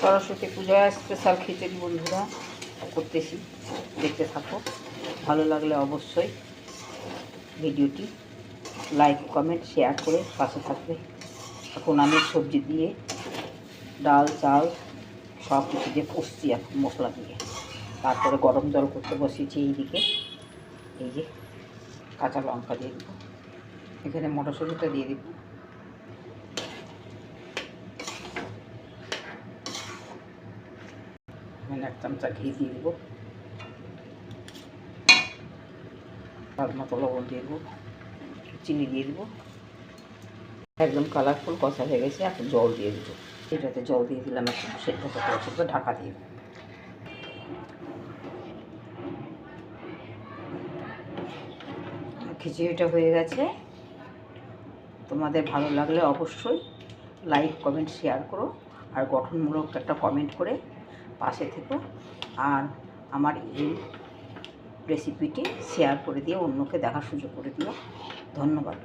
সরস্বতী পূজায় স্পেশাল খিচুড়ি বন্ধুরা করতেছি, দেখতে থাকো। ভালো লাগলে অবশ্যই ভিডিওটি লাইক কমেন্ট শেয়ার করে পাশে থাকবে। এখন আমি সবজি দিয়ে ডাল চাল সব কিছু দিয়ে কষছি এখন মশলা দিয়ে। তারপরে গরম জল করতে বসিয়েছি। এইদিকে এই যে কাঁচা লঙ্কা দিয়ে দেবো, এখানে মটরশুঁটিটা দিয়ে দেবো, এখানে 1 চামচা ঘি দিয়ে দেবো, স্বাদ মতো লবণ দিয়ে দেবো, চিনি দিয়ে দেবো। একদম কালারফুল কষা হয়ে গেছে। এখন জল দিয়ে দেবো, এটাতে জল দিয়ে দিলাম। এখন সেদ্ধ করতে ঢাকা দিয়ে দেবো। খিচুড়িটা হয়ে গেছে। তোমাদের ভালো লাগলে অবশ্যই লাইক কমেন্ট শেয়ার করো, আর গঠনমূলক একটা কমেন্ট করে পাশে থেকো। আর আমার এই রেসিপিটি শেয়ার করে দিয়ে অন্যকে দেখার সুযোগ করে দিও। ধন্যবাদ।